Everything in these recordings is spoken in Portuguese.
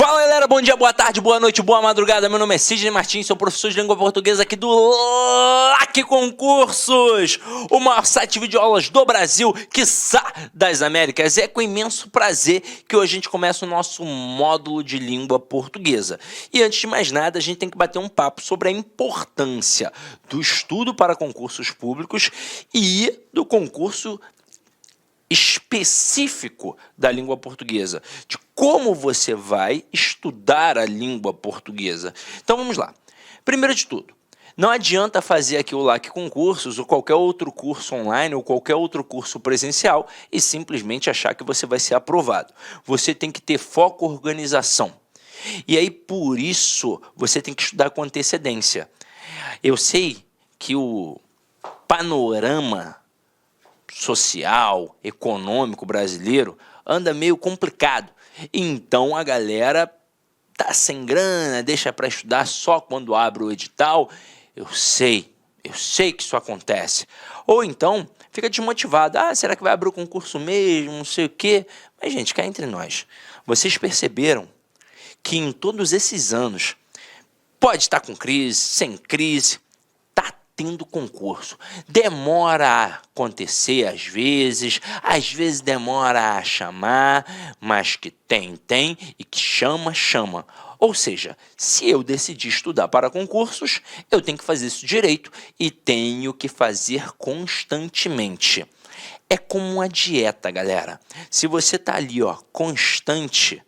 Fala galera, bom dia, boa tarde, boa noite, boa madrugada. Meu nome é Sidney Martins, sou professor de língua portuguesa aqui do LAC Concursos, o maior site de videoaulas do Brasil, quiçá das Américas. É com imenso prazer que hoje a gente começa o nosso módulo de língua portuguesa. E antes de mais nada, a gente tem que bater um papo sobre a importância do estudo para concursos públicos e do concurso específico da língua portuguesa, de como você vai estudar a língua portuguesa. Então vamos lá. Primeiro de tudo, não adianta fazer aqui o LAC Concursos ou qualquer outro curso online ou qualquer outro curso presencial e simplesmente achar que você vai ser aprovado. Você tem que ter foco e organização. E aí, por isso, você tem que estudar com antecedência. Eu sei que o panorama social, econômico brasileiro anda meio complicado. Então a galera tá sem grana, deixa para estudar só quando abre o edital. Eu sei que isso acontece. Ou então fica desmotivado. Ah, será que vai abrir o concurso mesmo? Não sei o quê. Mas, gente, cá entre nós, vocês perceberam que em todos esses anos, pode estar com crise, sem crise, tendo concurso. Demora a acontecer às vezes demora a chamar, mas que tem e que chama. Ou seja, se eu decidir estudar para concursos, eu tenho que fazer isso direito e tenho que fazer constantemente. É como uma dieta, galera. Se você tá ali, ó, constante,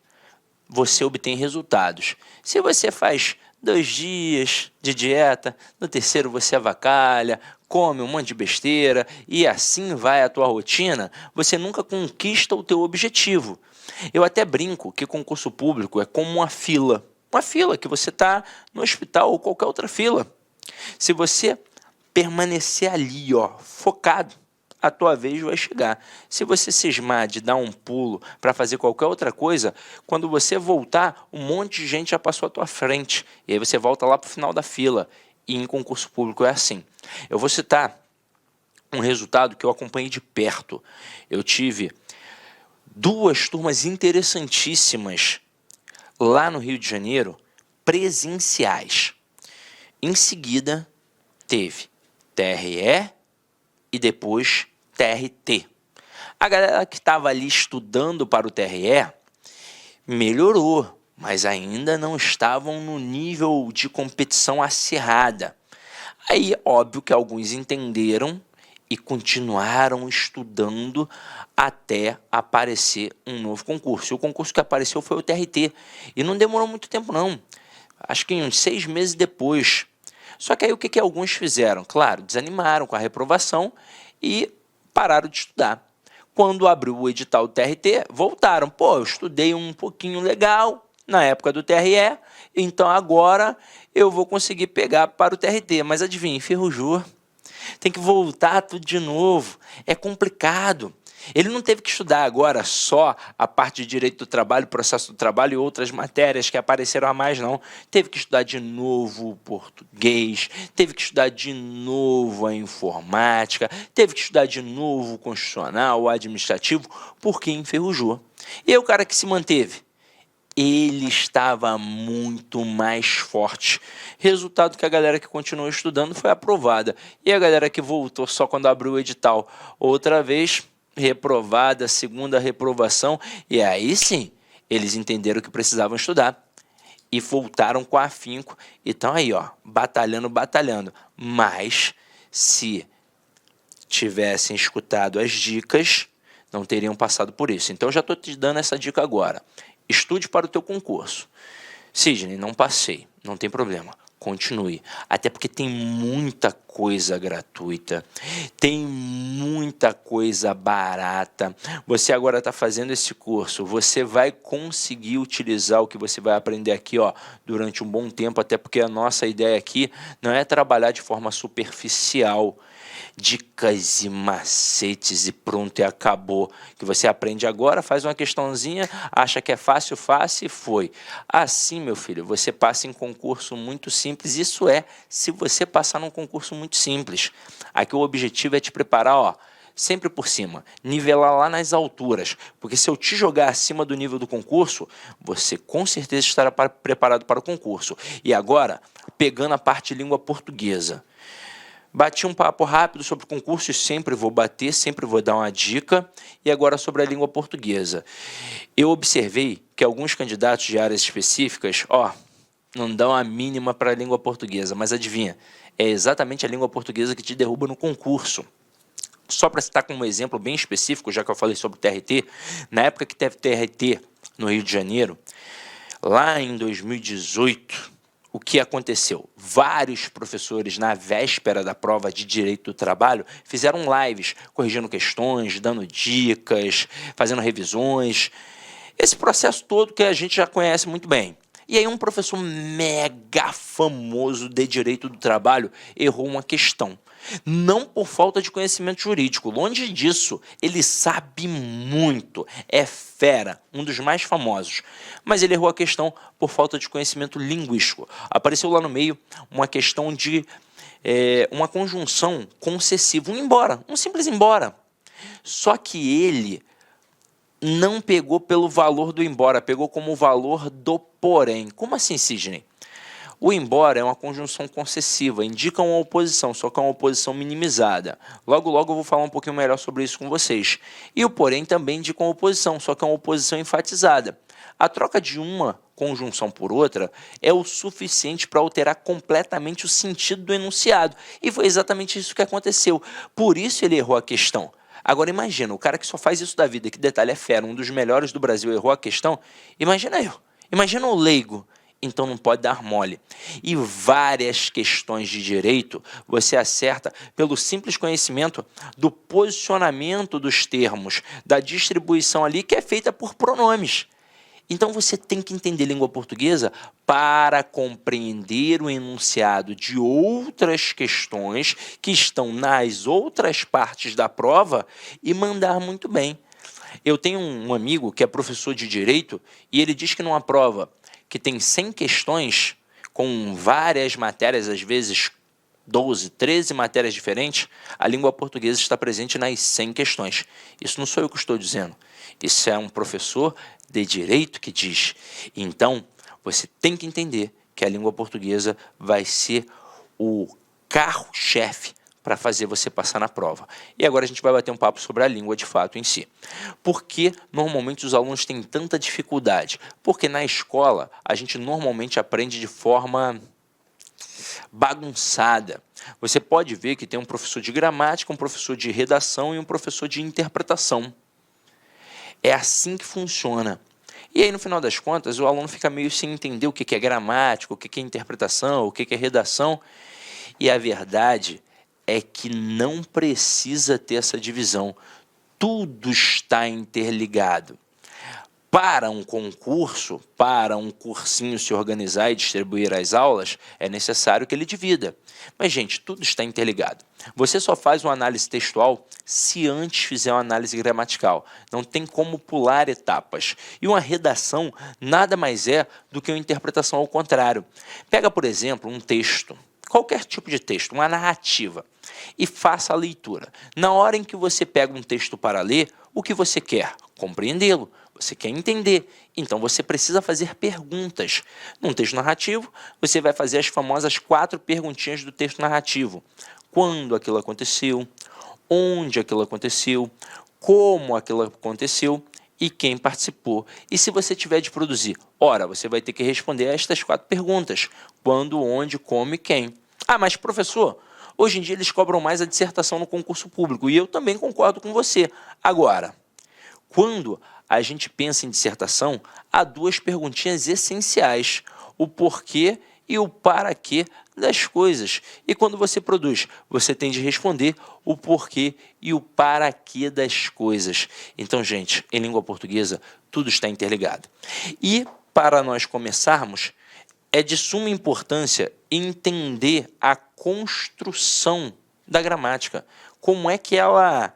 você obtém resultados. Se você faz 2 dias de dieta, no terceiro você avacalha, come um monte de besteira e assim vai a tua rotina, você nunca conquista o teu objetivo. Eu até brinco que concurso público é como uma fila que você está no hospital ou qualquer outra fila. Se você permanecer ali, ó, focado, a tua vez vai chegar. Se você cismar de dar um pulo para fazer qualquer outra coisa, quando você voltar, um monte de gente já passou à tua frente. E aí você volta lá para o final da fila. E em concurso público é assim. Eu vou citar um resultado que eu acompanhei de perto. Eu tive 2 turmas interessantíssimas lá no Rio de Janeiro, presenciais. Em seguida, teve TRE e depois TRT. A galera que estava ali estudando para o TRE melhorou, mas ainda não estavam no nível de competição acirrada. Aí, óbvio que alguns entenderam e continuaram estudando até aparecer um novo concurso. E o concurso que apareceu foi o TRT. E não demorou muito tempo, não. Acho que uns 6 meses depois. Só que aí o que alguns fizeram? Claro, desanimaram com a reprovação e pararam de estudar. Quando abriu o edital do TRT, voltaram. Pô, eu estudei um pouquinho legal na época do TRE, então agora eu vou conseguir pegar para o TRT. Mas adivinha, enferrujou. Tem que voltar tudo de novo. É complicado. Ele não teve que estudar agora só a parte de direito do trabalho, processo do trabalho e outras matérias que apareceram a mais, não. Teve que estudar de novo o português, teve que estudar de novo a informática, teve que estudar de novo o constitucional, o administrativo, porque enferrujou. E aí o cara que se manteve? Ele estava muito mais forte. Resultado que a galera que continuou estudando foi aprovada. E a galera que voltou só quando abriu o edital outra vez, reprovada, segunda reprovação, e aí sim, eles entenderam que precisavam estudar e voltaram com afinco e estão aí, ó, batalhando. Mas se tivessem escutado as dicas, não teriam passado por isso. Então, eu já estou te dando essa dica agora. Estude para o teu concurso. Sidney, não passei, não tem problema. Continue, até porque tem muita coisa gratuita, tem muita coisa barata. Você agora está fazendo esse curso, você vai conseguir utilizar o que você vai aprender aqui, ó, durante um bom tempo, até porque a nossa ideia aqui não é trabalhar de forma superficial, dicas e macetes e pronto, e acabou. Que você aprende agora, faz uma questãozinha, acha que é fácil e foi. Assim, meu filho, você passa em concurso muito simples. Isso é, se você passar num concurso muito simples. Aqui o objetivo é te preparar, ó, sempre por cima, nivelar lá nas alturas, porque se eu te jogar acima do nível do concurso, você com certeza estará preparado para o concurso. E agora, pegando a parte de língua portuguesa. Bati um papo rápido sobre o concurso e sempre vou bater, sempre vou dar uma dica. E agora sobre a língua portuguesa. Eu observei que alguns candidatos de áreas específicas, não dão a mínima para a língua portuguesa, mas adivinha, é exatamente a língua portuguesa que te derruba no concurso. Só para citar como exemplo bem específico, já que eu falei sobre o TRT, na época que teve TRT no Rio de Janeiro, lá em 2018, o que aconteceu? Vários professores, na véspera da prova de Direito do Trabalho, fizeram lives, corrigindo questões, dando dicas, fazendo revisões. Esse processo todo que a gente já conhece muito bem. E aí um professor mega famoso de Direito do Trabalho errou uma questão. Não por falta de conhecimento jurídico, longe disso, ele sabe muito, é fera, um dos mais famosos. Mas ele errou a questão por falta de conhecimento linguístico. Apareceu lá no meio uma questão de uma conjunção concessiva, um simples embora. Só que ele não pegou pelo valor do embora, pegou como o valor do porém. Como assim, Sidney? O embora é uma conjunção concessiva, indica uma oposição, só que é uma oposição minimizada. Logo, logo eu vou falar um pouquinho melhor sobre isso com vocês. E o porém também indica uma oposição, só que é uma oposição enfatizada. A troca de uma conjunção por outra é o suficiente para alterar completamente o sentido do enunciado. E foi exatamente isso que aconteceu. Por isso ele errou a questão. Agora imagina, o cara que só faz isso da vida, que detalhe é fera, um dos melhores do Brasil, errou a questão. Imagina o leigo. Então não pode dar mole. E várias questões de direito você acerta pelo simples conhecimento do posicionamento dos termos, da distribuição ali que é feita por pronomes. Então você tem que entender língua portuguesa para compreender o enunciado de outras questões que estão nas outras partes da prova e mandar muito bem. Eu tenho um amigo que é professor de direito e ele diz que numa prova que tem 100 questões, com várias matérias, às vezes 12, 13 matérias diferentes, a língua portuguesa está presente nas 100 questões. Isso não sou eu que estou dizendo. Isso é um professor de direito que diz. Então, você tem que entender que a língua portuguesa vai ser o carro-chefe para fazer você passar na prova. E agora a gente vai bater um papo sobre a língua de fato em si. Por que normalmente os alunos têm tanta dificuldade? Porque na escola a gente normalmente aprende de forma bagunçada. Você pode ver que tem um professor de gramática, um professor de redação e um professor de interpretação. É assim que funciona. E aí, no final das contas, o aluno fica meio sem entender o que é gramática, o que é interpretação, o que é redação. E a verdade é que não precisa ter essa divisão. Tudo está interligado. Para um concurso, para um cursinho se organizar e distribuir as aulas, é necessário que ele divida. Mas, gente, tudo está interligado. Você só faz uma análise textual se antes fizer uma análise gramatical. Não tem como pular etapas. E uma redação nada mais é do que uma interpretação ao contrário. Pega, por exemplo, um texto, qualquer tipo de texto, uma narrativa, e faça a leitura. Na hora em que você pega um texto para ler, o que você quer? Compreendê-lo. Você quer entender, então você precisa fazer perguntas. Num texto narrativo, você vai fazer as famosas 4 perguntinhas do texto narrativo. Quando aquilo aconteceu, onde aquilo aconteceu, como aquilo aconteceu e quem participou. E se você tiver de produzir, ora, você vai ter que responder a estas 4 perguntas. Quando, onde, como e quem. Ah, mas professor, hoje em dia eles cobram mais a dissertação no concurso público e eu também concordo com você. Agora, quando a gente pensa em dissertação, há 2 perguntinhas essenciais, o porquê e o para quê das coisas. E quando você produz, você tem de responder o porquê e o para quê das coisas. Então, gente, em língua portuguesa, tudo está interligado. E, para nós começarmos, é de suma importância entender a construção da gramática. Como é que ela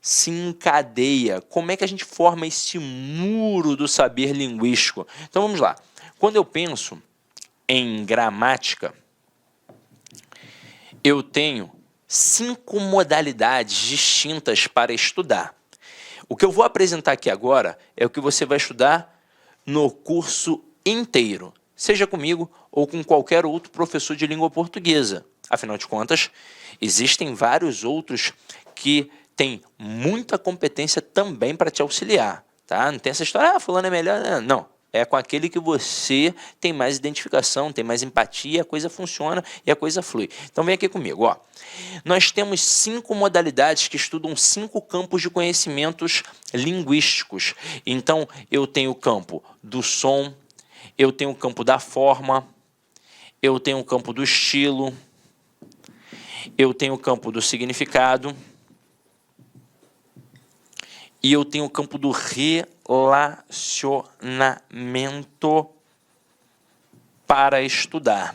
se encadeia, como é que a gente forma esse muro do saber linguístico. Então vamos lá. Quando eu penso em gramática, eu tenho 5 modalidades distintas para estudar. O que eu vou apresentar aqui agora é o que você vai estudar no curso inteiro, seja comigo ou com qualquer outro professor de língua portuguesa. Afinal de contas, existem vários outros que têm muita competência também para te auxiliar, tá? Não tem essa história, fulano é melhor, não. É com aquele que você tem mais identificação, tem mais empatia, a coisa funciona e a coisa flui. Então vem aqui comigo, ó. Nós temos 5 modalidades que estudam 5 campos de conhecimentos linguísticos. Então eu tenho o campo do som, eu tenho o campo da forma, eu tenho o campo do estilo, eu tenho o campo do significado e eu tenho o campo do relacionamento para estudar.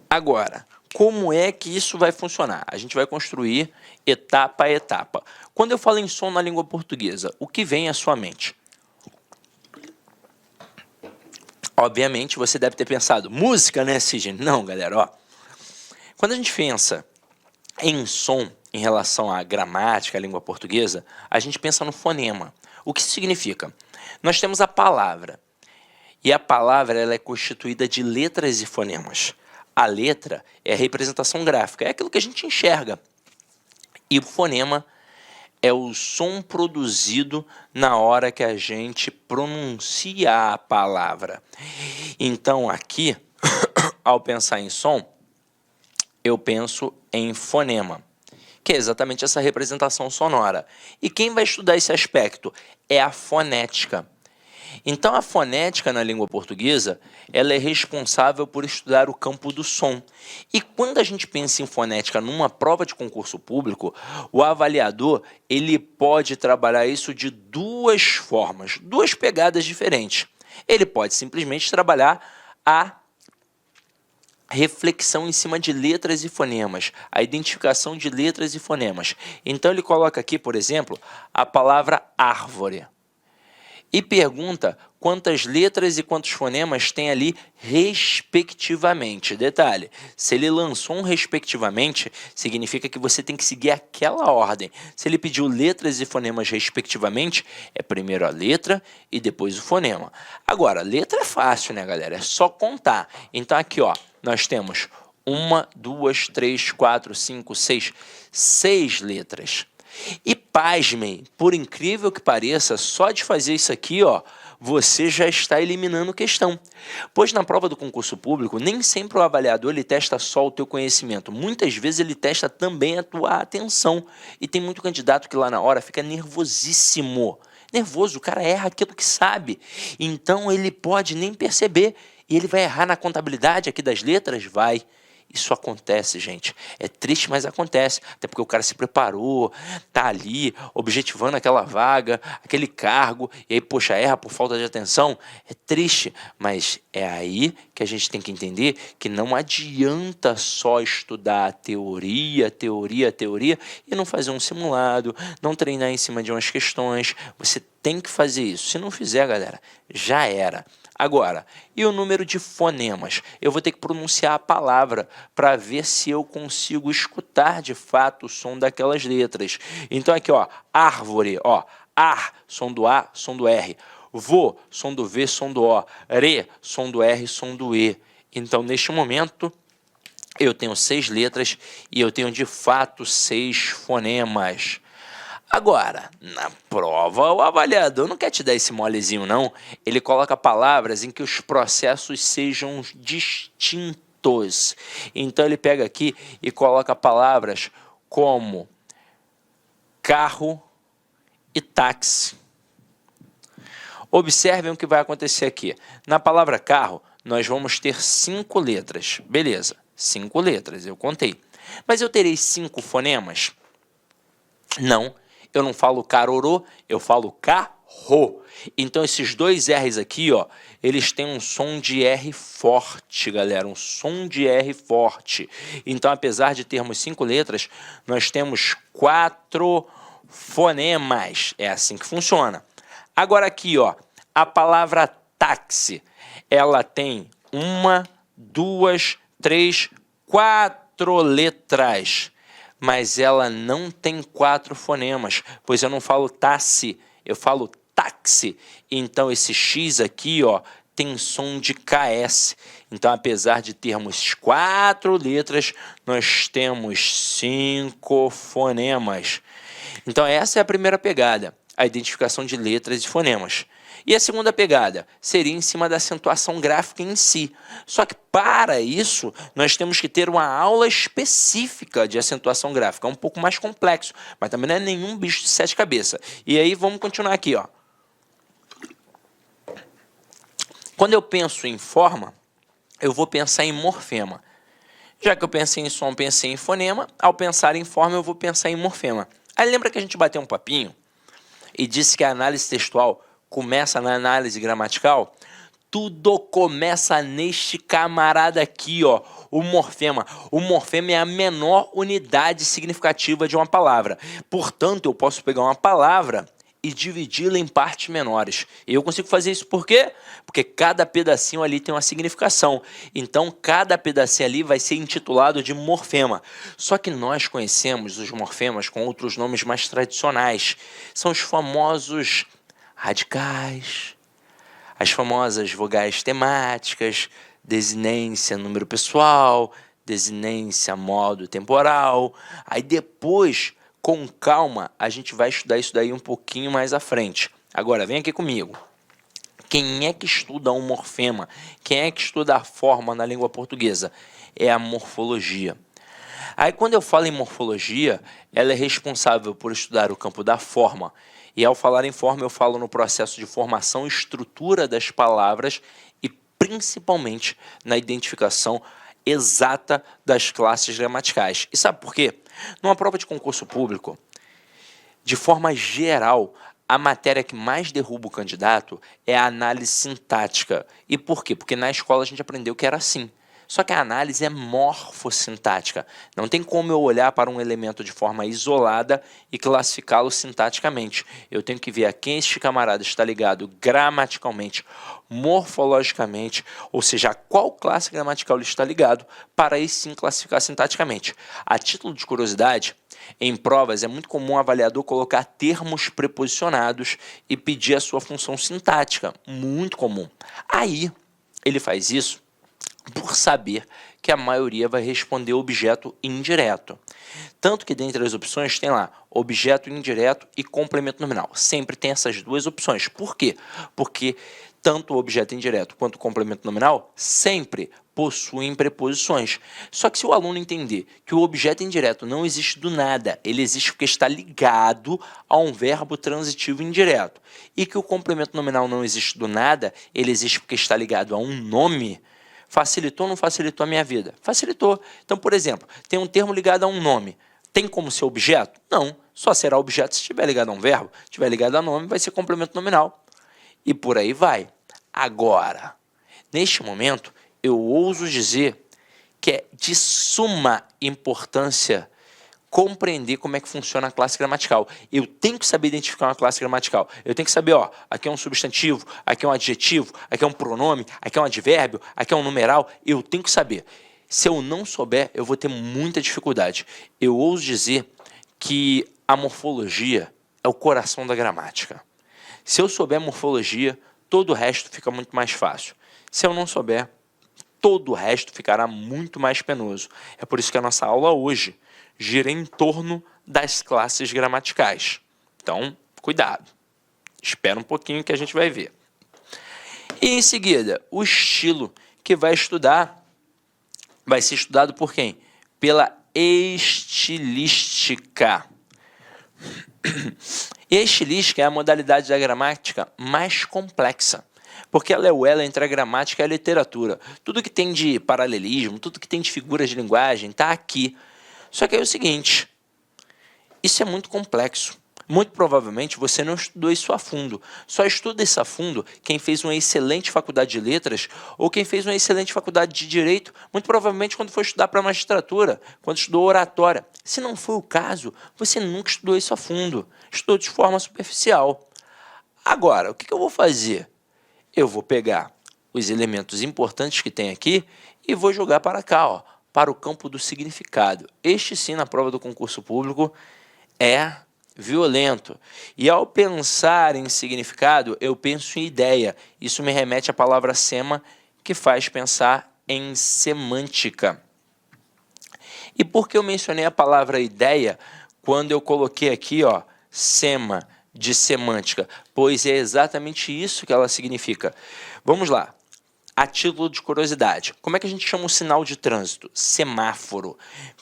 Agora, como é que isso vai funcionar? A gente vai construir etapa a etapa. Quando eu falo em som na língua portuguesa, o que vem à sua mente? Obviamente, você deve ter pensado, música, né, Sidney? Não, galera, ó. Quando a gente pensa em som, em relação à gramática, à língua portuguesa, a gente pensa no fonema. O que isso significa? Nós temos a palavra, e a palavra ela é constituída de letras e fonemas. A letra é a representação gráfica, é aquilo que a gente enxerga. E o fonema é o som produzido na hora que a gente pronuncia a palavra. Então, aqui, ao pensar em som, eu penso em fonema, que é exatamente essa representação sonora. E quem vai estudar esse aspecto é a fonética. Então, a fonética na língua portuguesa, ela é responsável por estudar o campo do som. E quando a gente pensa em fonética numa prova de concurso público, o avaliador ele pode trabalhar isso de 2 formas, 2 pegadas diferentes. Ele pode simplesmente trabalhar a reflexão em cima de letras e fonemas, a identificação de letras e fonemas. Então ele coloca aqui, por exemplo, a palavra árvore e pergunta quantas letras e quantos fonemas tem ali respectivamente. Detalhe, se ele lançou um respectivamente, significa que você tem que seguir aquela ordem. Se ele pediu letras e fonemas respectivamente, é primeiro a letra e depois o fonema. Agora, letra é fácil, né, galera? É só contar. Então aqui, ó, nós temos 1, 2, 3, 4, 5, 6 letras. E pasmem, por incrível que pareça, só de fazer isso aqui, ó, você já está eliminando questão. Pois na prova do concurso público, nem sempre o avaliador ele testa só o teu conhecimento. Muitas vezes ele testa também a tua atenção. E tem muito candidato que lá na hora fica nervosíssimo. Nervoso, o cara erra aquilo que sabe. Então ele pode nem perceber. E ele vai errar na contabilidade aqui das letras? Vai. Isso acontece, gente. É triste, mas acontece. Até porque o cara se preparou, tá ali, objetivando aquela vaga, aquele cargo, e aí, poxa, erra por falta de atenção. É triste, mas é aí que a gente tem que entender que não adianta só estudar a teoria, e não fazer um simulado, não treinar em cima de umas questões. Você tem que fazer isso. Se não fizer, galera, já era. Agora, e o número de fonemas? Eu vou ter que pronunciar a palavra para ver se eu consigo escutar de fato o som daquelas letras. Então aqui, ó, árvore, ó, ar, som do A, som do R. Vô, som do V, som do O. Re, som do R, som do E. Então, neste momento, eu tenho 6 letras e eu tenho de fato 6 fonemas. Agora, na prova, o avaliador não quer te dar esse molezinho, não. Ele coloca palavras em que os processos sejam distintos. Então, ele pega aqui e coloca palavras como carro e táxi. Observem o que vai acontecer aqui. Na palavra carro, nós vamos ter 5 letras. Beleza, 5 letras, eu contei. Mas eu terei 5 fonemas? Não. Eu não falo carorô, eu falo carro. Então, esses 2 R's aqui, ó, eles têm um som de R forte, galera. Um som de R forte. Então, apesar de termos 5 letras, nós temos 4 fonemas. É assim que funciona. Agora aqui, ó, a palavra táxi, ela tem 1, 2, 3, 4 4 letras, mas ela não tem 4 fonemas, pois eu não falo taxi, eu falo táxi. Então esse X aqui, ó, tem som de KS. Então, apesar de termos 4 letras, nós temos 5 fonemas. Então essa é a primeira pegada, a identificação de letras e fonemas. E a segunda pegada seria em cima da acentuação gráfica em si. Só que para isso, nós temos que ter uma aula específica de acentuação gráfica. É um pouco mais complexo, mas também não é nenhum bicho de 7 cabeças. E aí vamos continuar aqui, ó. Quando eu penso em forma, eu vou pensar em morfema. Já que eu pensei em som, pensei em fonema. Ao pensar em forma, eu vou pensar em morfema. Aí lembra que a gente bateu um papinho e disse que a análise textual começa na análise gramatical? Tudo começa neste camarada aqui, ó, o morfema. O morfema é a menor unidade significativa de uma palavra. Portanto, eu posso pegar uma palavra e dividi-la em partes menores. E eu consigo fazer isso por quê? Porque cada pedacinho ali tem uma significação. Então, cada pedacinho ali vai ser intitulado de morfema. Só que nós conhecemos os morfemas com outros nomes mais tradicionais. São os famosos radicais, as famosas vogais temáticas, desinência, número pessoal, desinência, modo temporal. Aí depois, com calma, a gente vai estudar isso daí um pouquinho mais à frente. Agora, vem aqui comigo. Quem é que estuda um morfema? Quem é que estuda a forma na língua portuguesa? É a morfologia. Aí, quando eu falo em morfologia, ela é responsável por estudar o campo da forma. E ao falar em forma, eu falo no processo de formação e estrutura das palavras e principalmente na identificação exata das classes gramaticais. E sabe por quê? Numa prova de concurso público, de forma geral, a matéria que mais derruba o candidato é a análise sintática. E por quê? Porque na escola a gente aprendeu que era assim. Só que a análise é morfossintática. Não tem como eu olhar para um elemento de forma isolada e classificá-lo sintaticamente. Eu tenho que ver a quem este camarada está ligado gramaticalmente, morfologicamente, ou seja, a qual classe gramatical ele está ligado, para aí sim classificar sintaticamente. A título de curiosidade, em provas é muito comum o avaliador colocar termos preposicionados e pedir a sua função sintática. Muito comum. Aí, ele faz isso por saber que a maioria vai responder objeto indireto. Tanto que dentre as opções tem lá objeto indireto e complemento nominal. Sempre tem essas duas opções. Por quê? Porque tanto o objeto indireto quanto o complemento nominal sempre possuem preposições. Só que se o aluno entender que o objeto indireto não existe do nada, ele existe porque está ligado a um verbo transitivo indireto, e que o complemento nominal não existe do nada, ele existe porque está ligado a um nome, facilitou ou não facilitou a minha vida? Facilitou. Então, por exemplo, tem um termo ligado a um nome. Tem como ser objeto? Não. Só será objeto se estiver ligado a um verbo. Se estiver ligado a nome, vai ser complemento nominal. E por aí vai. Agora, neste momento, eu ouso dizer que é de suma importância compreender como é que funciona a classe gramatical. Eu tenho que saber identificar uma classe gramatical. Eu tenho que saber, ó, aqui é um substantivo, aqui é um adjetivo, aqui é um pronome, aqui é um advérbio, aqui é um numeral. Eu tenho que saber. Se eu não souber, eu vou ter muita dificuldade. Eu ouso dizer que a morfologia é o coração da gramática. Se eu souber morfologia, todo o resto fica muito mais fácil. Se eu não souber, todo o resto ficará muito mais penoso. É por isso que a nossa aula hoje gira em torno das classes gramaticais. Então, cuidado. Espera um pouquinho que a gente vai ver. E em seguida, o estilo que vai ser estudado por quem? Pela estilística. E a estilística é a modalidade da gramática mais complexa, porque ela é o elo entre a gramática e a literatura. Tudo que tem de paralelismo, tudo que tem de figuras de linguagem está aqui. Só que é o seguinte, isso é muito complexo. Muito provavelmente você não estudou isso a fundo. Só estuda isso a fundo quem fez uma excelente faculdade de letras ou quem fez uma excelente faculdade de direito, muito provavelmente quando for estudar para magistratura, quando estudou oratória. Se não foi o caso, você nunca estudou isso a fundo. Estudou de forma superficial. Agora, o que eu vou fazer? Eu vou pegar os elementos importantes que tem aqui e vou jogar para cá, ó, para o campo do significado. Este sim, na prova do concurso público, é violento. E ao pensar em significado, eu penso em ideia. Isso me remete à palavra sema, que faz pensar em semântica. E por que eu mencionei a palavra ideia quando eu coloquei aqui, ó, sema, de semântica? Pois é exatamente isso que ela significa. Vamos lá. A título de curiosidade, como é que a gente chama o sinal de trânsito? Semáforo.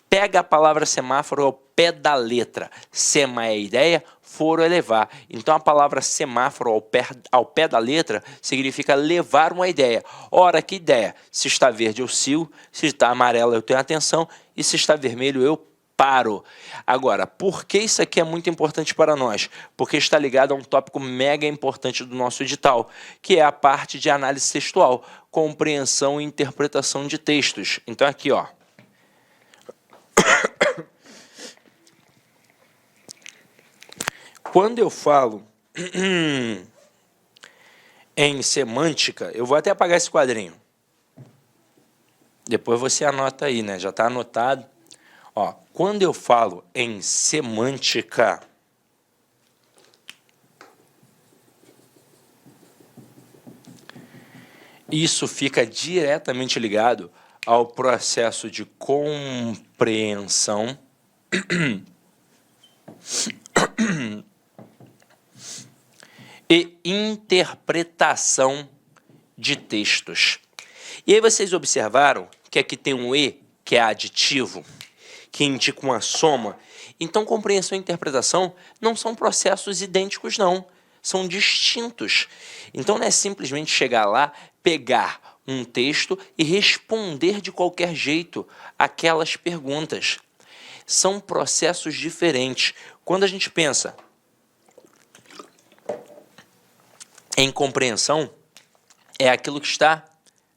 Pega a palavra semáforo ao pé da letra. Sema é ideia, foro é levar. Então a palavra semáforo ao pé da letra significa levar uma ideia. Ora, que ideia? Se está verde eu sigo, se está amarelo eu tenho atenção e se está vermelho eu paro. Agora, por que isso aqui é muito importante para nós? Porque está ligado a um tópico mega importante do nosso edital, que é a parte de análise textual, compreensão e interpretação de textos. Então aqui, ó. Quando eu falo em semântica, eu vou até apagar esse quadrinho. Depois você anota aí, né? Já está anotado. Ó, quando eu falo em semântica, isso fica diretamente ligado ao processo de compreensão e interpretação de textos. E aí vocês observaram que aqui tem um E, que é aditivo, que indica uma soma. Então, compreensão e interpretação não são processos idênticos, não. São distintos. Então, não é simplesmente chegar lá, pegar um texto e responder de qualquer jeito aquelas perguntas. São processos diferentes. Quando a gente pensa em compreensão, é aquilo que está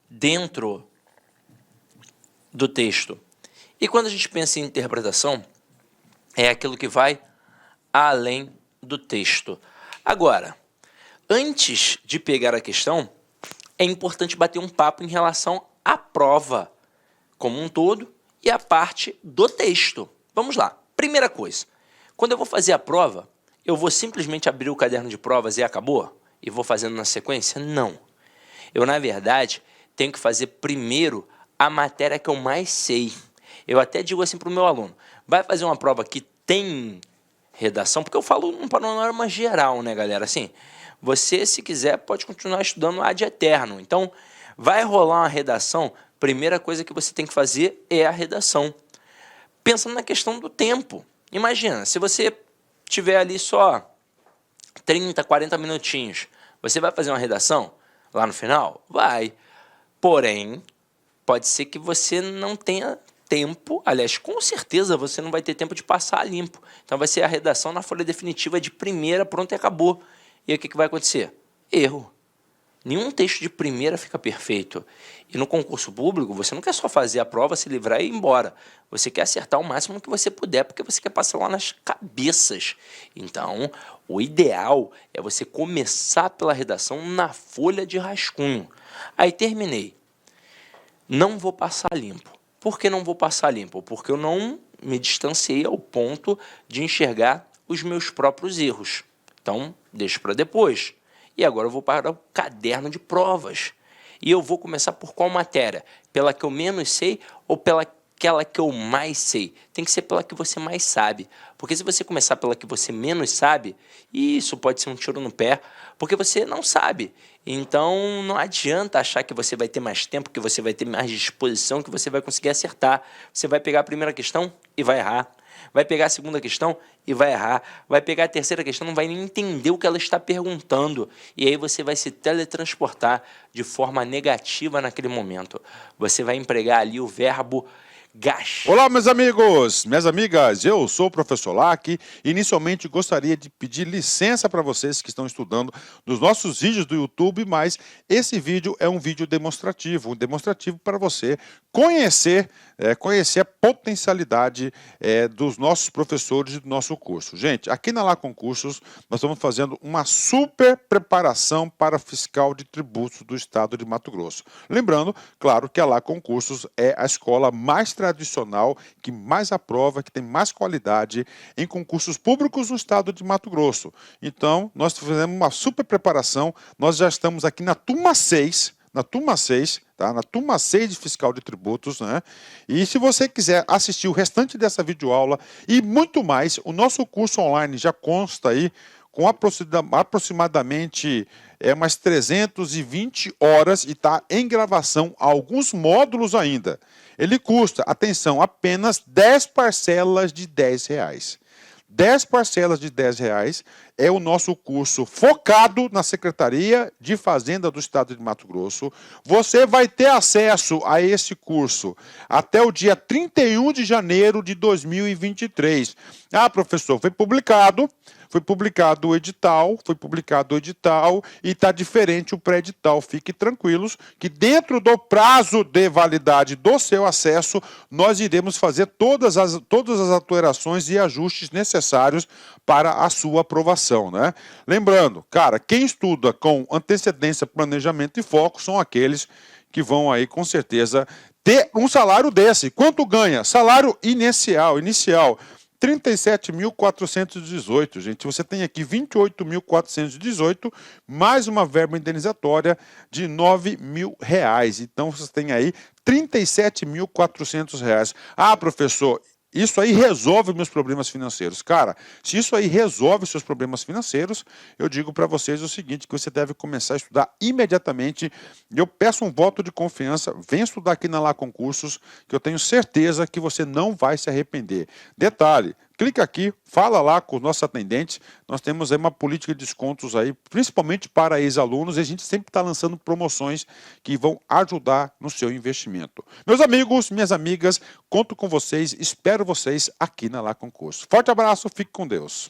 dentro do texto. E quando a gente pensa em interpretação, é aquilo que vai além do texto. Agora, antes de pegar a questão, é importante bater um papo em relação à prova como um todo e à parte do texto. Vamos lá. Primeira coisa, quando eu vou fazer a prova, eu vou simplesmente abrir o caderno de provas e acabou? E vou fazendo na sequência? Não. Eu, na verdade, tenho que fazer primeiro a matéria que eu mais sei. Eu até digo assim para o meu aluno, vai fazer uma prova que tem redação, porque eu falo num panorama geral, né, galera? Assim, você, se quiser, pode continuar estudando ad eterno. Então, vai rolar uma redação, primeira coisa que você tem que fazer é a redação. Pensando na questão do tempo. Imagina, se você tiver ali só 30, 40 minutinhos, você vai fazer uma redação lá no final? Vai. Porém, pode ser que você não tenha tempo, aliás, com certeza você não vai ter tempo de passar a limpo. Então vai ser a redação na folha definitiva de primeira, pronto e acabou. E aí o que vai acontecer? Erro. Nenhum texto de primeira fica perfeito. E no concurso público, você não quer só fazer a prova, se livrar e ir embora. Você quer acertar o máximo que você puder, porque você quer passar lá nas cabeças. Então, o ideal é você começar pela redação na folha de rascunho. Aí terminei. Não vou passar limpo. Por que não vou passar limpo? Porque eu não me distanciei ao ponto de enxergar os meus próprios erros. Então, deixo para depois. E agora eu vou para o caderno de provas. E eu vou começar por qual matéria? Pela que eu menos sei ou pela aquela que eu mais sei? Tem que ser pela que você mais sabe. Porque se você começar pela que você menos sabe, isso pode ser um tiro no pé, porque você não sabe. Então não adianta achar que você vai ter mais tempo, que você vai ter mais disposição, que você vai conseguir acertar. Você vai pegar a primeira questão e vai errar. Vai pegar a segunda questão e vai errar. Vai pegar a terceira questão, não vai nem entender o que ela está perguntando. E aí você vai se teletransportar de forma negativa naquele momento. Você vai empregar ali o verbo gastar. Olá, meus amigos, minhas amigas, eu sou o professor Lac. Inicialmente gostaria de pedir licença para vocês que estão estudando nos nossos vídeos do YouTube, mas esse vídeo é um vídeo demonstrativo, para você conhecer a potencialidade dos nossos professores e do nosso curso. Gente, aqui na Lá Concursos, nós estamos fazendo uma super preparação para fiscal de tributos do estado de Mato Grosso. Lembrando, claro, que a Lá Concursos é a escola mais tradicional, que mais aprova, que tem mais qualidade em concursos públicos no estado de Mato Grosso. Então, nós fizemos uma super preparação, nós já estamos aqui na turma 6, tá? Na turma 6 de Fiscal de Tributos, né? E se você quiser assistir o restante dessa videoaula e muito mais, o nosso curso online já consta aí com aproximadamente umas 320 horas e está em gravação alguns módulos ainda. Ele custa, atenção, apenas 10 parcelas de R$10. 10 parcelas de R$10 é o nosso curso focado na Secretaria de Fazenda do Estado de Mato Grosso. Você vai ter acesso a esse curso até o dia 31 de janeiro de 2023. Ah, professor, foi publicado o edital, e está diferente o pré-edital. Fique tranquilos que dentro do prazo de validade do seu acesso, nós iremos fazer todas as alterações e ajustes necessários para a sua aprovação, né? Lembrando, cara, quem estuda com antecedência, planejamento e foco são aqueles que vão aí, com certeza, ter um salário desse. Quanto ganha? Salário inicial, 37.418, gente. Você tem aqui 28.418, mais uma verba indenizatória de R$9.000. Então, você tem aí R$37.400. Ah, professor, isso aí resolve meus problemas financeiros. Cara, se isso aí resolve seus problemas financeiros, eu digo para vocês o seguinte, que você deve começar a estudar imediatamente. Eu peço um voto de confiança, vem estudar aqui na Lá Concursos, que eu tenho certeza que você não vai se arrepender. Detalhe, clica aqui, fala lá com os nossos atendentes, nós temos aí uma política de descontos aí, principalmente para ex-alunos, e a gente sempre está lançando promoções que vão ajudar no seu investimento. Meus amigos, minhas amigas, conto com vocês, espero vocês aqui na Lá Concursos. Forte abraço, fique com Deus.